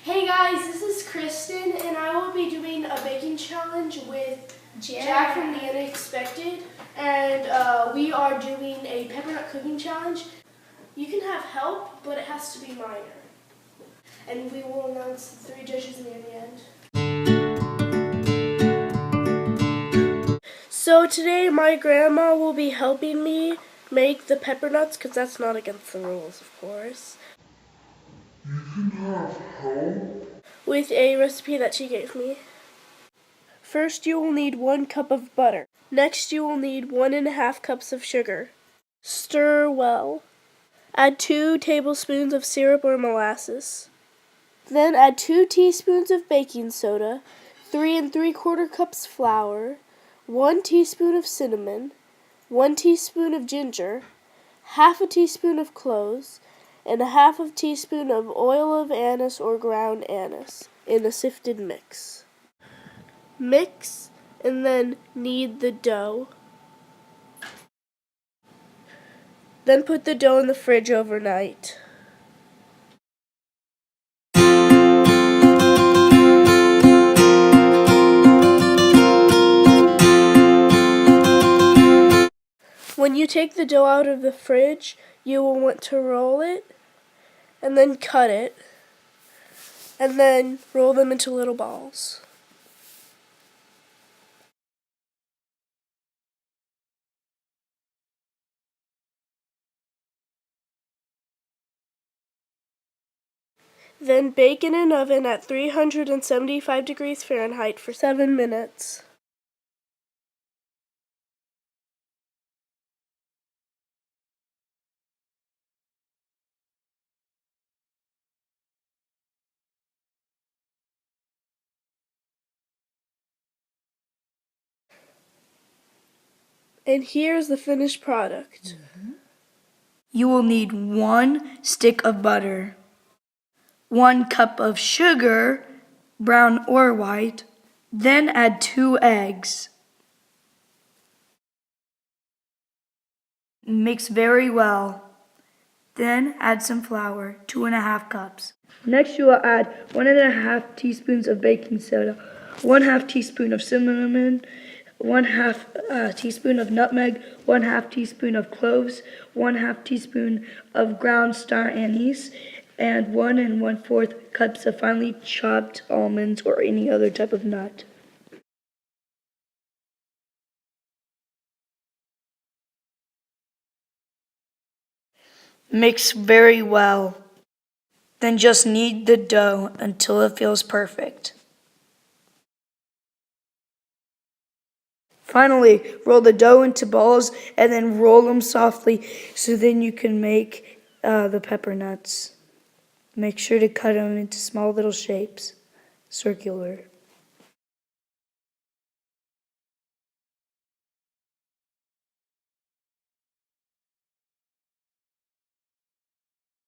Hey guys, this is Kristen, and I will be doing a baking challenge with Jack from the Unexpected, and we are doing a Peppernut cooking challenge. You can have help, but it has to be minor. And we will announce the 3 judges near the end. So today my grandma will be helping me make the peppernuts, because that's not against the rules, of course. You can have help? With a recipe that she gave me. First you will need 1 cup of butter. Next you will need 1½ cups of sugar. Stir well. Add 2 tablespoons of syrup or molasses. Then add 2 teaspoons of baking soda, 3 3/4 cups flour, 1 teaspoon of cinnamon, 1 teaspoon of ginger, half a teaspoon of cloves, and a half a teaspoon of oil of anise or ground anise in a sifted mix. Mix and then knead the dough. Then put the dough in the fridge overnight. When you take the dough out of the fridge, you will want to roll it and then cut it and then roll them into little balls. Then bake in an oven at 375 degrees Fahrenheit for 7 minutes. And here's the finished product. You will need 1 stick of butter, 1 cup of sugar, brown or white, then add 2 eggs. Mix very well. Then add some flour, 2½ cups. Next you will add 1½ teaspoons of baking soda, 1/2 teaspoon of cinnamon, 1/2 teaspoon of nutmeg, 1/2 teaspoon of cloves, 1/2 teaspoon of ground star anise, and 1 1/4 cups of finely chopped almonds or any other type of nut. Mix very well. Then just knead the dough until it feels perfect. Finally, roll the dough into balls and then roll them softly so then you can make the peppernuts. Make sure to cut them into small little shapes, circular.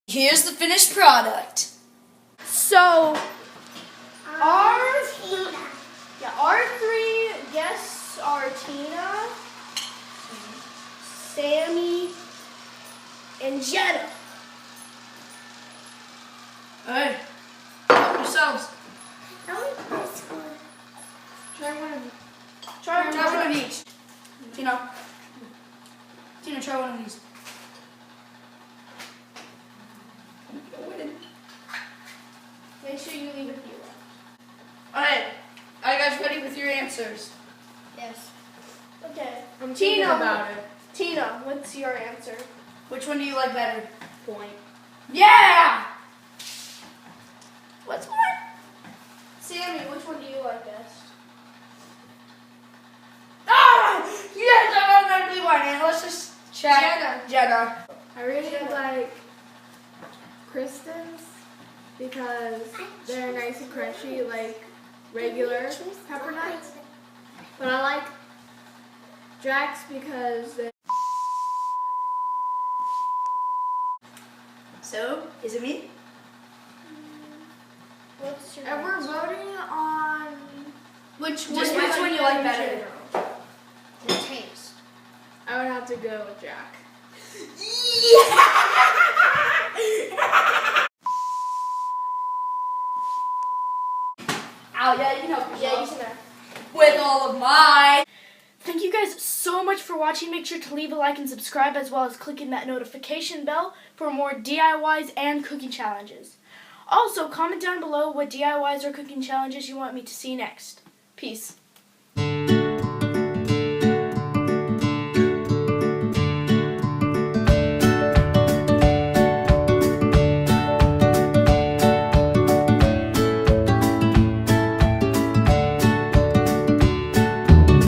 Here's the finished product. So, our 3 guests are Tina, Sammy, and Jenna. Alright, help yourselves. Try Try one of each. Tina, try one of these. Make sure you leave a few left. Alright, are you guys ready with your answers? Yes. Okay. I'm thinking about it. Tina, what's your answer? Which one do you like better? Point. Yeah! What's one? Sammy, which one do you like best? Ah! Yes, I automatically won. And let's just check. Jenna. I really like Kristen's because they're nice and crunchy like regular peppernuts. But I like Jack's because they... So, is it me? What's your And we're answer? voting on Which one you like better? the taste. I would have to go with Jack. Al, yeah, you can help yourself. Yeah, you can. With all of mine. Thank you guys so much for watching. Make sure to leave a like and subscribe, as well as clicking that notification bell for more DIYs and cooking challenges. Also, comment down below what DIYs or cooking challenges you want me to see next. Peace.